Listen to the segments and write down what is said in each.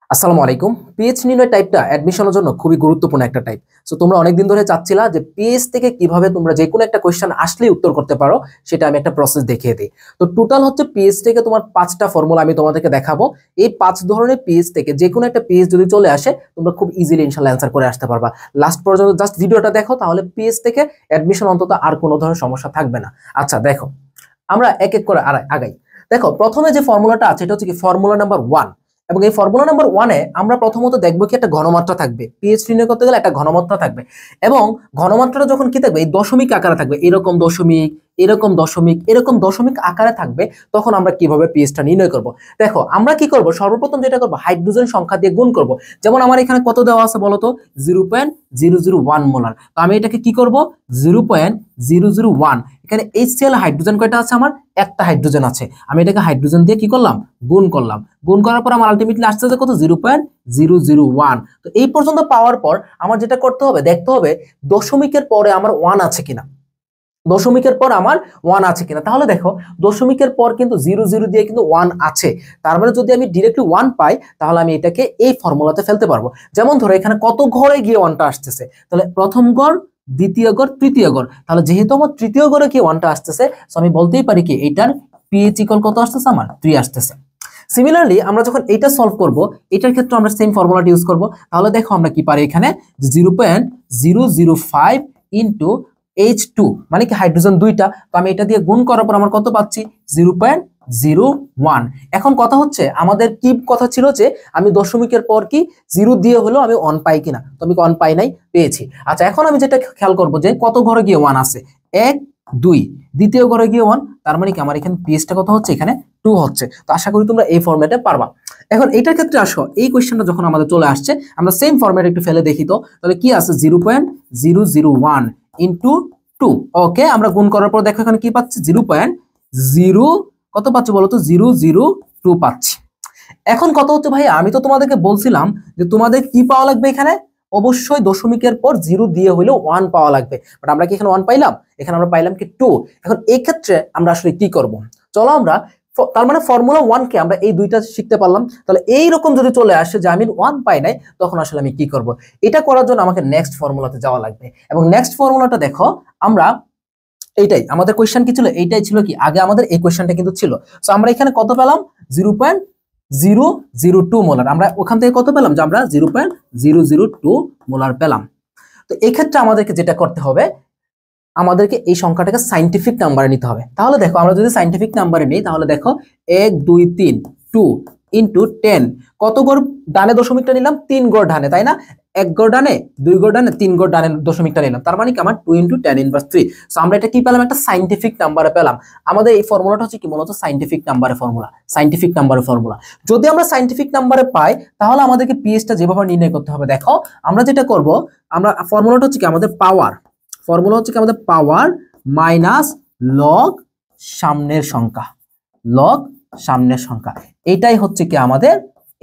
আসসালামু আলাইকুম। পিএইচ নির্ণয় টাইপটা অ্যাডমিশনের জন্য খুবই গুরুত্বপূর্ণ একটা টাইপ। সো তোমরা অনেকদিন ধরে চাচ্ছিলা যে পিএইচ থেকে কিভাবে তোমরা যে কোনো একটা কোয়েশ্চেন আসলেই উত্তর করতে পারো, সেটা আমি একটা প্রসেস দেখিয়ে দিই। তো টোটাল হচ্ছে পিএইচ থেকে তোমার 5টা ফর্মুলা আমি তোমাদেরকে দেখাবো। এই 5 ধরনের পিএইচ থেকে যে কোনো একটা পিএইচ যদি চলে আসে, তোমরা খুব ইজিলি ইনশাআল্লাহ অ্যান্সার করে আসতে পারবা। লাস্ট পর্যন্ত জাস্ট ভিডিওটা দেখো, তাহলে পিএইচ থেকে অ্যাডমিশন অন্তত আর কোনো ধরনের সমস্যা থাকবে না। আচ্ছা দেখো, আমরা এক এক করে আগাই। দেখো, প্রথমে যে ফর্মুলাটা আছে এটা হচ্ছে কি ফর্মুলা নাম্বার 1। এবং এই ফর্মুলা নাম্বার 1-এ আমরা প্রথমত দেখব কি একটা ঘনমাত্রা থাকবে। পিএইচ নির্ণয় করতে গেলে একটা ঘনমাত্রা থাকবে, এবং ঘনমাত্রাটা যখন কি থাকবে, এই দশমিক আকারে থাকবে, এরকম দশমিক, এরকম দশমিক, এরকম দশমিক আকারে থাকবে, তখন আমরা কিভাবে পিএইচটা নির্ণয় করব। দেখো, আমরা কি করব, সর্বপ্রথম যেটা করব, হাইড্রোজেন সংখ্যা দিয়ে গুণ করব। যেমন আমার এখানে কত দেওয়া আছে বলো তো, 0.001 মোলার। তো আমি এটাকে কি করব, 0.001। এখানে HCl হাইড্রোজেন কয়টা আছে, আমার একটা হাইড্রোজেন আছে। আমি এটাকে হাইড্রোজেন দিয়ে কি করলাম, গুণ করলাম। গুণ করার পর আমার আলটিমেটলি আসছে যে কত, 0.001। তো এই পর্যন্ত পাওয়ার পর আমার যেটা করতে হবে, দেখতে হবে দশমিকের পরে আমার 1 আছে কিনা। দশমিকের পর আমার 1 আছে কিনা। তাহলে দেখো, দশমিকের পর কিন্তু 0 দিয়ে কিন্তু 1 আছে। তার মানে যদি আমি ডিরেক্টলি 1 পাই, তাহলে আমি এটাকে এই ফর্মুলাতে ফেলতে পারবো। যেমন ধরো এখানে কত ঘরে গিয়ে 1টা আসতেছে, তাহলে প্রথম ঘর, দ্বিতীয় ঘর, তৃতীয় ঘর। তাহলে যেহেতু আমার তৃতীয় ঘরে কি 1টা আসতেছে, তো আমি বলতেই পারি কি এটার পিএইচ ইকুয়াল কত আসতেছে, আমার 3 আসতেছে। সিমিলারলি আমরা যখন এটা সলভ করব, এটার ক্ষেত্রে আমরা সেম ফর্মুলাটা ইউজ করব। তাহলে দেখো আমরা কি পারি, এখানে 0.005 ইন্টু H2, মানে কি হাইড্রোজেন 2টা। তো আমি এটা দিয়ে গুণ করার পর আমার কত পাচ্ছি, 0.01। এখন কথা হচ্ছে, আমাদের কি কথা ছিল যে আমি দশমিকের পর কি 0 দিয়ে হলেও আমি 1 পাই কিনা। তো আমি 1 পাই নাই, পেয়েছি। আচ্ছা, এখন আমি যেটা খেয়াল করব যে কত ঘরে গিয়ে 1 আছে, 1 2, দ্বিতীয় ঘরে গিয়ে 1, তার মানে কি আমার এখানে পিএইচটা কত হচ্ছে, এখানে 2 হচ্ছে। তো আশা করি তোমরা এই ফরম্যাটে পারবা। এখন এইটার ক্ষেত্রে আসো, এই কোয়েশ্চেনটা যখন আমাদের চলে আসছে, আমরা সেম ফরম্যাট একটু ফেলে দেখি। তো তাহলে কি আছে, 0.001 ইন্টু 2। ওকে, আমরা গুণ করার পর দেখো এখানে কি পাচ্ছি, 0.0 কত পাচ্ছি বলো তো, 002 পাচ্ছি। এখন কত হচ্ছে ভাই, আমি তো তোমাদেরকে বলছিলাম যে তোমাদের কি পাওয়া লাগবে, এখানে অবশ্যই দশমিকের পর 0 দিয়ে হইলেও 1 পাওয়া লাগবে। বাট আমরা কি এখানে 1 পাইলাম, এখানে আমরা পাইলাম কি 2। এখন এই ক্ষেত্রে আমরা আসলে কি করব, চলো আমরা, তার মানে ফর্মুলা 1 কে আমরা এই দুইটা শিখতে পারলাম। তাহলে এইরকম যদি চলে আসে যে আমি 1 পাই নাই, তখন আসলে আমি কি করব, এটা করার জন্য আমাকে নেক্সট ফর্মুলাতে যাওয়া লাগবে। এবং নেক্সট ফর্মুলাটা দেখো, আমরা এইটাই আমাদের কোয়েশ্চেন কি ছিল, এইটাই ছিল কি আগে আমাদের এই কোয়েশ্চেনটা কিন্তু ছিল। সো আমরা এখানে কত পেলাম, 0.002 মোলার। আমরা ওখান থেকে কত পেলাম, যে আমরা 0.002 মোলার পেলাম। তো এই ক্ষেত্রে আমাদেরকে যেটা করতে হবে, আমাদেরকে এই সংখ্যাটাকে সাইন্টিফিক নাম্বারে নিতে হবে। তাহলে দেখো, আমরা যদি সাইন্টিফিক নাম্বারে নিই, তাহলে দেখো 1 2 3 2 ইন্টু 10, কত গড় ডানে দশমিকটা নিলাম, 3 গড় ডানে, তাই না। 1 গড় ডানে, 2 গড় ডানে, 3 গড় ডানে দশমিকটা নিলাম, তার মানে কি আমার 2 ইন্টু 10 ইনভার্স 3। সো আমরা এটা কি পেলাম, একটা সাইন্টিফিক নাম্বারে পেলাম। আমাদের এই ফর্মুলাটা হচ্ছে কি মূলত সাইন্টিফিক নাম্বারের ফর্মুলা। সাইন্টিফিক নাম্বারের ফর্মুলা যদি আমরা সাইন্টিফিক নাম্বারে পাই, তাহলে আমাদেরকে পিএইচটা যেভাবে নির্ণয় করতে হবে, দেখো আমরা যেটা করব, আমরা ফর্মুলাটা হচ্ছে কি আমাদের পাওয়ার, ফর্মুলা হচ্ছে কি আমাদের পাওয়ার মাইনাস লগ সামনের সংখ্যা, লগ সামনের সংখ্যা। এটাই হচ্ছে কি আমাদের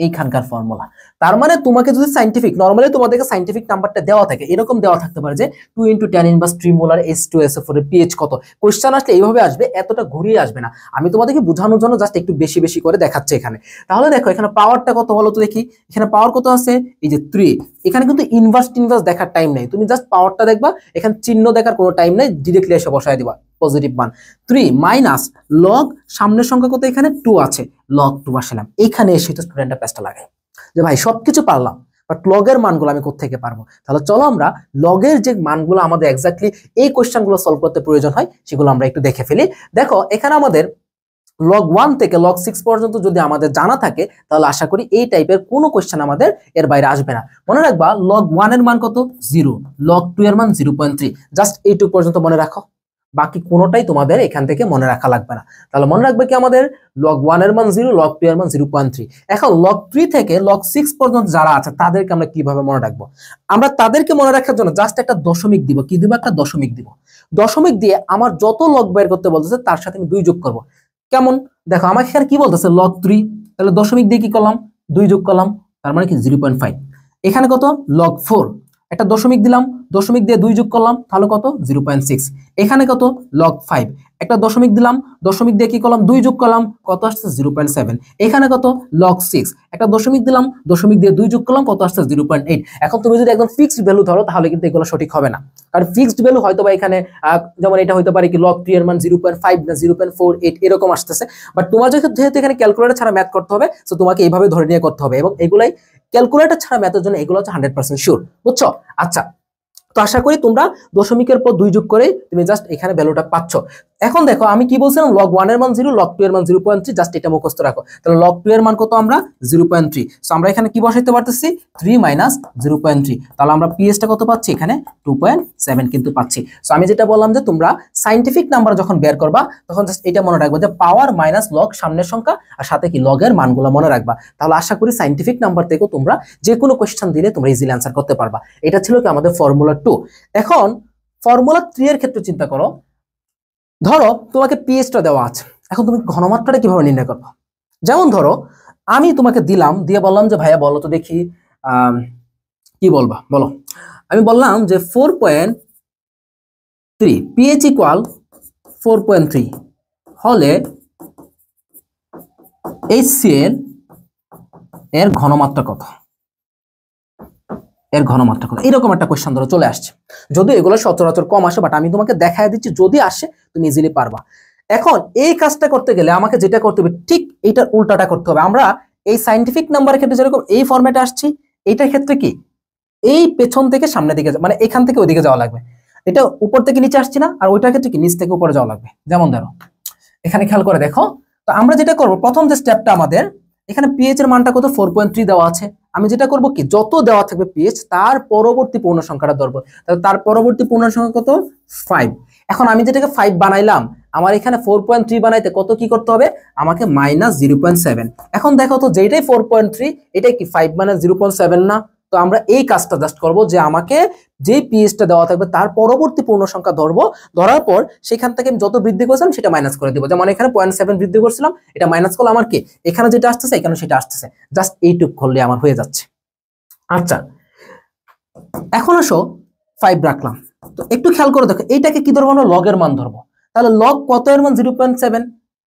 এইখানকার ফর্মুলা। তার মানে তোমাকে যদি সাইন্টিফিক, নরমালি তোমাদেরকে সাইন্টিফিক নাম্বারটা দেওয়া থাকে, এরকম দেওয়া থাকতে পারে যে 2 ইন্টু 10 ইনভার্স 3 মোলার H2SO4 এর পিএইচ কত। কোশ্চেন আসলে এইভাবে আসবে, এতটা ঘুরিয়ে আসবে না। আমি তোমাদেরকে বোঝানোর জন্য জাস্ট একটু বেশি বেশি করে দেখাচ্ছি এখানে। তাহলে দেখো এখানে পাওয়ারটা কত বলো তো দেখি, এখানে পাওয়ার কত আছে, এই যে 3। এখানে কিন্তু ইনভার্স দেখার টাইম নেই, তুমি জাস্ট পাওয়ারটা দেখবা, এখানে চিহ্ন দেখার কোনো টাইম নেই, ডিরেক্টলি এসে বসায় দিবা পজিটিভ মান। 3 মাইনাস লগ সামনের সংখ্যা কত, এখানে 2 আছে, লগ 2 বসালাম। এখানে এসে তো স্টুডেন্টরা পেস্টটা লাগায় যে ভাই সবকিছু পারলাম, বাট লগের মানগুলো আমি কোত্থেকে পারবো। তাহলে চলো আমরা লগের যে মানগুলো আমাদের এক্স্যাক্টলি এই কোশ্চেনগুলো সলভ করতে প্রয়োজন হয়, সেগুলো আমরা একটু দেখে ফেলি। দেখো এখানে আমাদের লগ 1 থেকে লগ 6 পর্যন্ত যদি আমাদের জানা থাকে, তাহলে আশা করি এই টাইপের কোনো কোশ্চেন আমাদের এর বাইরে আসবে না। মনে রাখবা, লগ 1 এর মান কত, 0, লগ 2 এর মান 0.3। জাস্ট এইটুকু পর্যন্ত মনে রাখো, বাকি কোনোটাই তোমাদের এখান থেকে মনে রাখা লাগবে না। তাহলে মনে রাখবে কি, আমাদের লগ 1 এর মান 0, লগ 2 এর মান 0.3। এখন লগ 3 থেকে লগ 6 পর্যন্ত যারা আছে, তাদেরকে আমরা কিভাবে মনে রাখবো, আমরা তাদেরকে মনে রাখার জন্য জাস্ট একটা দশমিক দিব। কি দিব, একটা দশমিক দিব। দশমিক দিয়ে আমার যত লগ বের করতে বলতেছে, তার সাথে আমি 2 যোগ করব। কেমন, দেখো আমাকে এখানে কি বলতেছে, লগ 3, তাহলে দশমিক দিয়ে কি করলাম, 2 যোগ করলাম, তার মানে কি 0.5। এখানে কত, লগ 4, একটা দশমিক দিলাম, দশমিক দিয়ে 2 যোগ করলাম, তাহলে কত, 0.6। এখানে কত, লগ 5, একটা দশমিক দিলাম, দশমিক দিয়ে কি করলাম 2 যোগ করলাম, কত আসছে 0.7। এখানে কত log 6, একটা দশমিক দিলাম, দশমিক দিয়ে 2 যোগ করলাম, কত আসছে 0.8। এখন তুমি যদি একদম ফিক্সড ভ্যালু ধরো তাহলে কিন্তু এগুলো সঠিক হবে না, কারণ ফিক্সড ভ্যালু হয়তো বা এখানে যেমন এটা হতে পারে কি log 3 এর মান 0.5 না 0.48 এরকম আসতেছে, বাট তোমার যেহেতু এখানে ক্যালকুলেটর ছাড়া ম্যাথ করতে হবে, সো তোমাকে এইভাবে ধরে নিয়ে করতে হবে, এবং এগুলাই ক্যালকুলেটর ছাড়া ম্যাথের জন্য এগুলো হচ্ছে 100% শিওর, বুঝছো? আচ্ছা, তো আশা করি তোমরা দশমিকের পর 2 যোগ করে তুমি জাস্ট এখানে ভ্যালুটা পাচ্ছ। এখন দেখো আমি কি বলছিলাম, log 1 এর মান 0, log 2 এর মান 0.3, জাস্ট এটা মুখস্থ রাখো। তাহলে log 2 এর মান কত আমরা 0.3, সো আমরা এখানে কি বসাইতে পারতেছি 3 - 0.3, তাহলে আমরা পিএস টা কত পাচ্ছি এখানে 2.7 কিন্তু পাচ্ছি। সো আমি যেটা বললাম যে তোমরা সায়েন্টিফিক নাম্বার যখন বের করবা তখন জাস্ট এটা মনে রাখবা যে পাওয়ার মাইনাস লগ সামনের সংখ্যা আর সাথে কি লগের মানগুলো মনে রাখবা, তাহলে আশা করি সায়েন্টিফিক নাম্বার থেকেও তোমরা যে কোনো কোশ্চেন দিলে তোমরা ইজিলি অ্যান্সার করতে পারবা। এটা ছিল কি আমাদের ফর্মুলা 2। এখন ফর্মুলা 3 এর ক্ষেত্রে চিন্তা করো, ধরো তোমাকে পিএসটা দেওয়া আছে, এখন তুমি ঘনমাত্রাটা কিভাবে নির্ণয় করবে? যেমন ধরো আমি তোমাকে দিলাম, দিয়ে বললাম যে ভাইয়া বলো তো দেখি কি বলবা বলো। আমি বললাম যে 4.3 পিএইচ ইকুয়াল 4.3 হলে HCl এর ঘনমাত্রা কত, এর ঘনমাত্রা কত, এরকম একটা কোশ্চেন ধরো চলে আসছে। যদি এগুলো সচরাচর কম আসে, বাট আমি তোমাকে দেখায় দিচ্ছি যদি আসে তুমি ইজিলি পারবা। এখন এই কাজটা করতে গেলে আমাকে যেটা করতে হবে ঠিক এইটার উল্টাটা করতে হবে। আমরা এই সায়েন্টিফিক নাম্বারের ক্ষেত্রে যেরকম এই ফরম্যাটে আসছি, এইটার ক্ষেত্রে কি এই পেছন থেকে সামনের দিকে, মানে এখান থেকে ওইদিকে যাওয়া লাগবে। এটা উপর থেকে নিচে আসছি না, আর ওইটার ক্ষেত্রে কি নিচ থেকে উপরে যাওয়া লাগবে। যেমন ধরো এখানে খেয়াল করে দেখো, তো আমরা যেটা করব প্রথম যে স্টেপটা আমাদের এখানে পিএইচ এর মানটা কত 4.3 দেওয়া আছে, আমি যেটা করব কি যত দেওয়া থাকবে পিএইচ তার পরবর্তী পূর্ণ সংখ্যাটা ধরবো, তাহলে তার পরবর্তী পূর্ণ সংখ্যা কত 5। এখন আমি যেটাকে 5 বানাইলাম, আমার এখানে 4.3 বানাইতে কত কি করতে হবে আমাকে -0.7। এখন দেখো তো যেটাই 4.3 এটাই কি 5 - 0.7 না, তো আমরা এই কাজটা জাস্ট করব যে আমাকে যে পিএইচটা দেওয়া থাকবে তার পরবর্তী পূর্ণ সংখ্যা ধরবো, ধরার পর সেখান থেকে আমি যত বৃদ্ধি করেছিলাম সেটা মাইনাস করে দিব। যেমন এখানে 0.7 বৃদ্ধি করছিলাম, এটা মাইনাস করলে আমার কি এখানে যেটা আসতেছে এখানে সেটা আসতেছে, জাস্ট এইটুক করলে আমার হয়ে যাচ্ছে। আচ্ছা, এখন আসো 5 রাখলাম, তো একটু খেয়াল করে দেখো এইটাকে কি ধরবো আমরা লগের মান ধরবো। তাহলে লগ কত এর মান 0.7,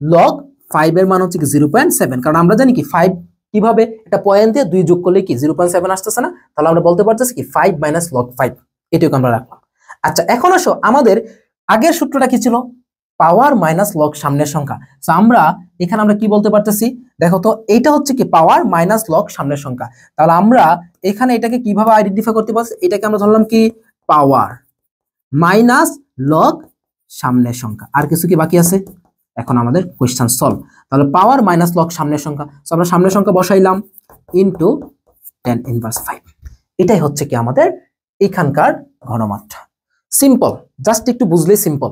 লগ 5 এর মান হচ্ছে কি 0.7, কারণ আমরা জানি কি 5 কিভাবে একটা পয়েন্ট দিয়ে 2 যোগ করলে কি 0.7 আসতেছে না, তাহলে আমরা বলতে পারতেছি কি 5 - log 5, এটুকু আমরা রাখলাম। আচ্ছা, এখন আসো আমাদের আগের সূত্রটা কি ছিল পাওয়ার মাইনাস লগ সামনের সংখ্যা, তো আমরা এখানে আমরা কি বলতে পারতেছি দেখো তো এইটা হচ্ছে কি পাওয়ার মাইনাস লগ সামনের সংখ্যা, তাহলে আমরা এখানে এটাকে কিভাবে আইডেন্টিফাই করতে পারছি, এটাকে আমরা ধরলাম কি পাওয়ার মাইনাস লগ সামনের সংখ্যা। আর কিছু কি বাকি আছে? এখন আমাদের কোশ্চেন সলভ। তাহলে পাওয়ার মাইনাস লগ সামনের সংখ্যা, সো আমরা সামনের সংখ্যা বসাইলাম ইনটু 10⁻⁵। এটাই হচ্ছে কি আমাদের এখানকার ঘনমাত্রা। সিম্পল, জাস্ট একটু বুঝলেই সিম্পল।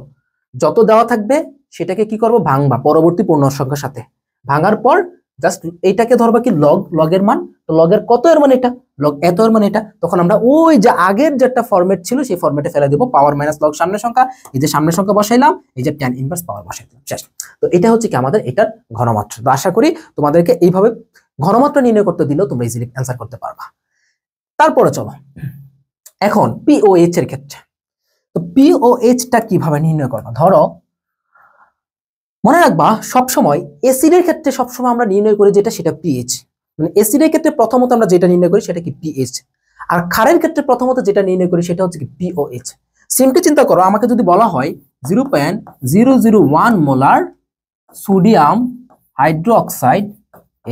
যত দেওয়া থাকবে সেটাকে কি করব ভাঙবা পরবর্তী পূর্ণ সংখ্যার সাথে, ভাঙার পর জাস্ট এইটাকে ধরবা কি লগ, লগের মান, তো লগের কত এর মান এটা, লগ এত এর মান এটা, তখন আমরা ওই যে আগের যেটা ফরম্যাট ছিল সেই ফরম্যাটে ফেলে দেব, পাওয়ার মাইনাস লগ সামনের সংখ্যা, এই যে সামনের সংখ্যা বসাইলাম, এই যে tan ইনভার্স পাওয়ার বসাই দিলাম, শেষ। তো এটা হচ্ছে কি আমাদের এটার ঘনমাত্রা। তো আশা করি তোমাদেরকে এইভাবে ঘনমাত্রা নির্ণয় করতে দিলেও তোমরা ইজিলি অ্যান্সার করতে পারবা। তারপরে চলো এখন পিওএইচ এর ক্ষেত্রে, তো পিওএইচ টা কিভাবে নির্ণয় করবা। ধরো মনে রাখবা সবসময় অ্যাসিডের ক্ষেত্রে সবসময় আমরা নির্ণয় করি যেটা সেটা পিএইচ, মানে অ্যাসিডের ক্ষেত্রে প্রথমত আমরা যেটা নির্ণয় করি সেটা কি পিএইচ, আর ক্ষারের ক্ষেত্রে প্রথমত যেটা নির্ণয় করি সেটা হচ্ছে কি পিওএইচ। সিম্পলি চিন্তা করো, আমাকে যদি বলা হয় 0.001 মোলার সোডিয়াম হাইড্রোক্সাইড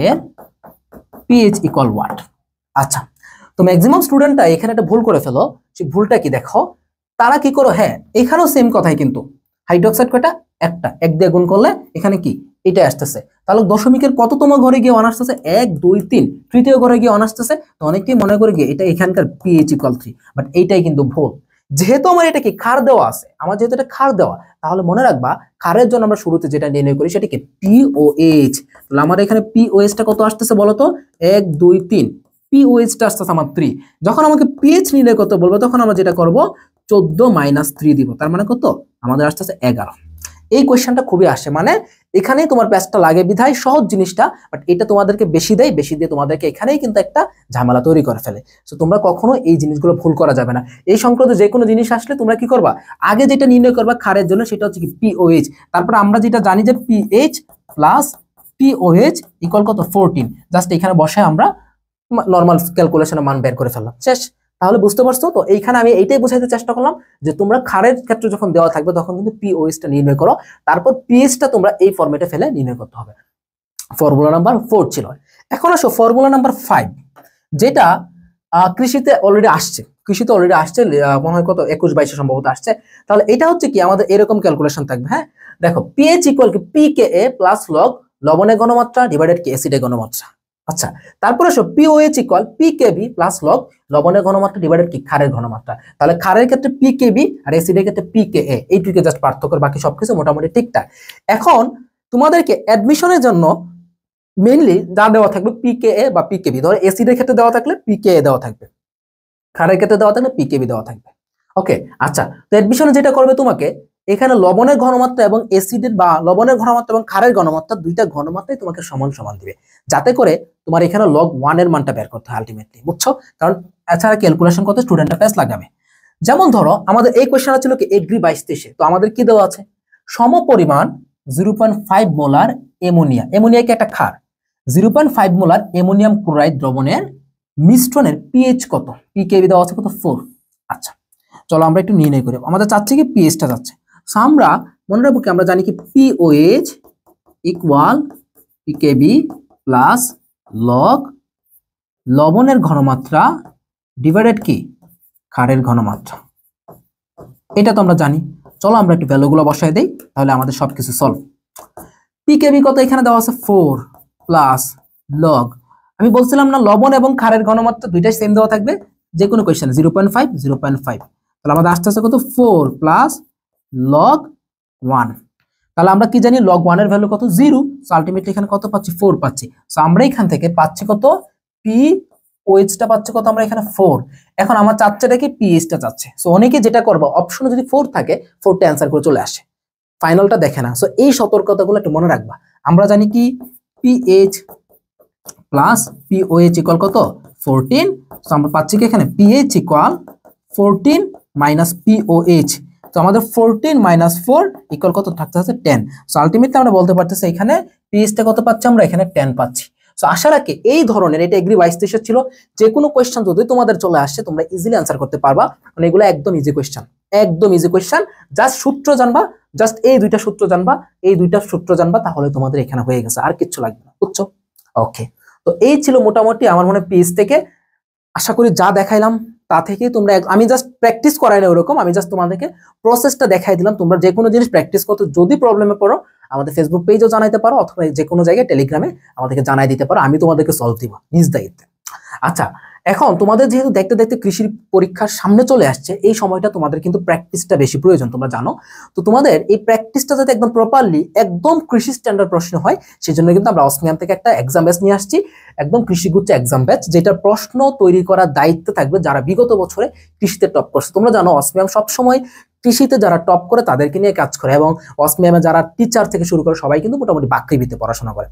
এর পিএইচ ইকুয়াল হোয়াট। আচ্ছা, তো ম্যাক্সিমাম স্টুডেন্টরা এখানে একটা ভুল করে ফেলো, সেই ভুলটা কি দেখো, তারা কি করো, হ্যাঁ এখানেও সেম কথাই, কিন্তু হাইড্রোক্সাইড কয়টা একটা, 1 দিয়ে গুণ করলে এখানে কি এটা আসতেছে, তাহলে দশমিকের কততম ঘরে গিয়ে অন আসতেছে 1 2 3, তৃতীয় ঘরে গিয়ে অন আসতেছে। তো অনেকেই মনে করে গিয়ে এটা এখানকার পিএইচ ইকুয়াল 3, বাট এইটাই কিন্তু ভুল। যেহেতু আমার এটা কি ক্ষার দেওয়া আছে, আমার যেহেতু এটা ক্ষার দেওয়া, তাহলে মনে রাখবা ক্ষারের জন্য আমরা শুরুতে যেটা নির্ণয় করি সেটা কি পিওএইচ। তাহলে আমার এখানে পিওএইচ টা কত আসতেছে বলো তো 1 2 3, পিওএইচ টা আসতেছে আমার 3। যখন আমাকে পিএইচ নির্ণয় করতে বলবো তখন আমরা যেটা করব 14 - 3 দিব, তার মানে কত আমাদের আসতেছে 11। এই কোয়েশ্চেনটা খুবই আসে, মানে এখানেই তোমার প্যাচটা লাগে বিধায় সহজ জিনিসটা, বাট এটা তোমাদেরকে বেশি দেয়, বেশি দিয়ে তোমাদেরকে এখানেই কিন্তু একটা ঝামেলা তৈরি করে ফেলে। সো তোমরা কখনো এই জিনিসগুলো ভুল করা যাবে না। এই সংক্রান্ত যে কোনো জিনিস আসলে তোমরা কি করবা, আগে যেটা নির্ণয় করবা ক্ষারের জন্য সেটা হচ্ছে কি পিওএইচ। তারপর আমরা যেটা জানি যে পিএইচ প্লাস পিওএইচ ইকুয়াল কত 14, জাস্ট এখানে বসে আমরা নর্মাল ক্যালকুলেশনের মান বের করে ফেললাম, শেষ। তাহলে বুঝতে পারছো তো? এইখানে আমি এইটাই বোঝাতে চেষ্টা করলাম যে তোমরা ক্ষারের ক্ষেত্রে যখন দেওয়া থাকবে তখন কিন্তু পিওএইচ টা নির্ণয় করো, তারপর পিএইচ টা তোমরা এই ফরম্যাটে ফেলে নির্ণয় করতে হবে। ফর্মুলা নাম্বার 4 ছিল। এখন আসো ফর্মুলা নাম্বার 5, যেটা কৃষিতে অলরেডি আসছে, মনে হয় কত 21-22 সম্ভবত আসছে। তাহলে এটা হচ্ছে কি আমাদের এরকম ক্যালকুলেশন থাকবে। হ্যাঁ দেখো, পিএইচ ইকুয়াল কি পিকেএ প্লাস লগ লবণের ঘনমাত্রা ডিভাইডেড কি অ্যাসিডের ঘনমাত্রা। আচ্ছা, তারপরে আসো pOH equal pKb plus log লবণের ঘনমাত্রা ডিভাইডেড কি ক্ষারের ঘনমাত্রা। তাহলে ক্ষারের ক্ষেত্রে পিকেবি আর অ্যাসিডের ক্ষেত্রে পিকেএ, এইটুকু জাস্ট পার্থক্য, বাকি সবকিছু মোটামুটি ঠিকঠাক। এখন তোমাদেরকে অ্যাডমিশনের জন্য মেইনলি যা দেওয়া থাকবে পিকেএ বা পিকেবি। ধরো অ্যাসিডের ক্ষেত্রে দেওয়া থাকলে পিকেএ দেওয়া থাকবে, ক্ষারের ক্ষেত্রে দেওয়া থাকলে পিকেবি দেওয়া থাকবে। ওকে, আচ্ছা, তো অ্যাডমিশনে যেটা করবে তোমাকে এখানে লবণের ঘনমাত্রা এবং অ্যাসিডের বা লবণের ঘনমাত্রা এবং ক্ষারের ঘনমাত্রা দুইটা ঘনমাত্রাই তোমাকে সমান সমান দিবে, যাতে করে তোমার এখানে লগ 1 এর মানটা বের করতে হয় আলটিমেটলি, বুঝছো? কারণ এছাড়া ক্যালকুলেশন করতে স্টুডেন্টরা প্যাচ লাগাবে। যেমন ধরো আমাদের এই কোয়েশ্চেনটা ছিল কি এগ্রি 22-23, তো আমাদের কি দেওয়া আছে সমপরিমাণ 0.5 মোলার অ্যামোনিয়া, অ্যামোনিয়াকে একটা ক্ষার, 0.5 মোলার অ্যামোনিয়াম ক্লোরাইড দ্রবণের মিশ্রণের পিএইচ কত, পিকেবি দেওয়া আছে কত 4। আচ্ছা, চলো আমরা একটু নির্ণয় করি। আমাদের চাচ্ছে কি পিএইচটা যাচ্ছে, সো আমরা মনে রাখবো কি আমরা জানি কি pOH equal pKb plus log লবণের ঘনমাত্রা ডিভাইডেড কি ক্ষারের ঘনমাত্রা, এটা তো আমরা জানি। চলো আমরা একটু ভ্যালুগুলো বসাই দেই, তাহলে আমাদের সবকিছু সলভ। পিকেবি কত এখানে দেওয়া আছে 4 প্লাস লগ, আমি বলছিলাম না লবণ এবং ক্ষারের ঘনমাত্রা দুইটাই সেম দেওয়া থাকবে যে কোনো কোয়েশ্চেনে 0.5 0.5, তাহলে আমাদের আসতে আসতে কত 4 প্লাস লগ 1। তাহলে আমরা কি জানি লগ 1 এর ভ্যালু কত 0, সো আলটিমেটলি এখানে কত পাচ্ছি 4 পাচ্ছি। সো আমরা এখান থেকে পাচ্ছি কত পিওএইচ টা পাচ্ছি কত আমরা এখানে 4। এখন আমার চাচ্ছেটা কি পিএইচ টা চাচ্ছে, সো অনেকে যেটা করবে অপশনে যদি 4 থাকে 4 টা অ্যানসার করে চলে আসে, ফাইনালটা দেখে না। সো এই সতর্কতাগুলো একটু মনে রাখবা। আমরা জানি কি পিএইচ প্লাস পিওএইচ ইকুয়াল কত 14, সো আমরা পাচ্ছি কি এখানে পিএইচ ইকুয়াল 14 মাইনাস পিওএইচ, তো আমাদের 14 মাইনাস 4 ইকুয়াল কত থাকতে আছে 10। সো আলটিমেটলি আমরা বলতে পারতেছি এখানে পিএইচটা কত পাচ্ছি আমরা এখানে 10 পাচ্ছি। সো আশা রাখি এই ধরনের, এটা এগ্রি 22-23 ছিল, যে কোনো কোয়েশ্চেন যদি তোমাদের চলে আসে তোমরা ইজিলি আনসার করতে পারবা, মানে এগুলো একদম ইজি কোয়েশ্চেন, একদম ইজি কোয়েশ্চেন। জাস্ট সূত্র জানবা, জাস্ট এই দুইটা সূত্র জানবা, তাহলে তোমাদের এখানে হয়ে গেছে, আর কিচ্ছু লাগবে না, বুঝছো? ওকে, তো এই ছিল মোটামুটি আমার মনে পেজ থেকে। আশা করি যা দেখাইলাম তা থেকে তোমরা, আমি জাস্ট প্র্যাকটিস করাই না ওরকম, আমি জাস্ট তোমাদেরকে প্রসেসটা দেখাই দিলাম। তোমরা যে কোনো জিনিস প্র্যাকটিস করতে যদি প্রবলেমে পড়ো আমাদের ফেসবুক পেজেও জানাইতে পারো, অথবা যে কোনো জায়গায় টেলিগ্রামে আমাদেরকে জানাই দিতে পারো, আমি তোমাদেরকে সলভ দিব নিজ দায়িত্বে। আচ্ছা, এখন তোমাদের যেহেতু দেখতে দেখতে কৃষির পরীক্ষার সামনে চলে আসছে, এই সময়টা তোমাদের কিন্তু প্র্যাকটিসটা বেশি প্রয়োজন, তোমরা জানো। তো তোমাদের এই প্র্যাকটিসটা যাতে একদম প্রপারলি একদম কৃষি স্ট্যান্ডার্ড প্রশ্ন হয়, সেজন্য কিন্তু আমরা অসমিয়াম থেকে একটা এক্সাম ব্যাচ নিয়ে আসছি, একদম কৃষিগুচ্ছ এক্সাম ব্যাচ, যেটার প্রশ্ন তৈরি করার দায়িত্ব থাকবে যারা বিগত বছরে কৃষিতে টপ করছে। তোমরা জানো অসমিয়াম সবসময় কৃষিতে যারা টপ করে তাদেরকে নিয়ে কাজ করে, এবং অসমিয়ামে যারা টিচার থেকে শুরু করে সবাই কিন্তু মোটামুটি বাকৃবিতে পড়াশোনা করে।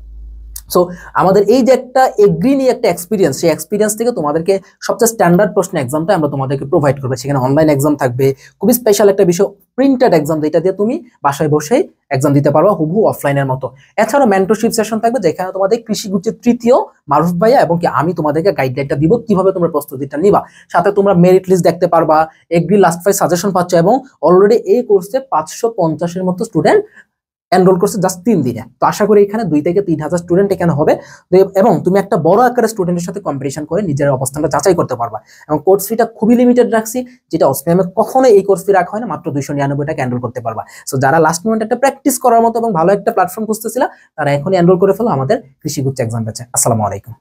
সো আমাদের এই যে একটা এগ্রি নিয়ে একটা এক্সপিরিয়েন্স, সেই এক্সপিরিয়েন্স থেকে তোমাদেরকে সবচেয়ে স্ট্যান্ডার্ড প্রশ্ন এক্সামটা আমরা তোমাদেরকে প্রোভাইড করবো। সেখানে অনলাইন এক্সাম থাকবে, খুবই স্পেশাল একটা বিষয় প্রিন্টেড এক্সাম, যেটা দিয়ে তুমি বাসায় বসেই এক্সাম দিতে পারবা হুবহু অফলাইনের মতো। এছাড়াও মেন্টরশিপ সেশন থাকবে, যেখানে তোমাদের কৃষিগুচ্ছের তৃতীয় মারুফ ভাইয়া এবং কি আমি তোমাদেরকে গাইডলাইনটা দিব কিভাবে তোমরা প্রস্তুতিটা নিবা। সাথে তোমরা মেরিট লিস্ট দেখতে পারবা, এগ্রি লাস্ট 5 সাজেশন পাচ্ছ, এবং অলরেডি এই কোর্সে 550-এর মতো স্টুডেন্ট এনরোল করছে জাস্ট 3 দিনে। তো আশা করি এখানে 2 থেকে 3,000 স্টুডেন্ট এখানে হবে, এবং তুমি একটা বড় আকারের স্টুডেন্টের সাথে কম্পিটিশন করে নিজের অবস্থানটা যাচাই করতে পারবা। এবং কোর্স ফিটা খুবই লিমিটেড রাখছি, যেটা অসমিয়ামে কখনো এই কোর্স ফি রাখা হয় না, মাত্র 299 টাকা এনরোল করতে পারবা। সো যারা লাস্ট মোমেন্ট একটা প্র্যাকটিস করার মতো এবং ভালো একটা প্ল্যাটফর্ম খুঁজতেছিল, তারা এখনই এনরোল করে ফেলো আমাদের কৃষিগুচ্ছ এক্সাম ব্যাচে। আসসালামু আলাইকুম।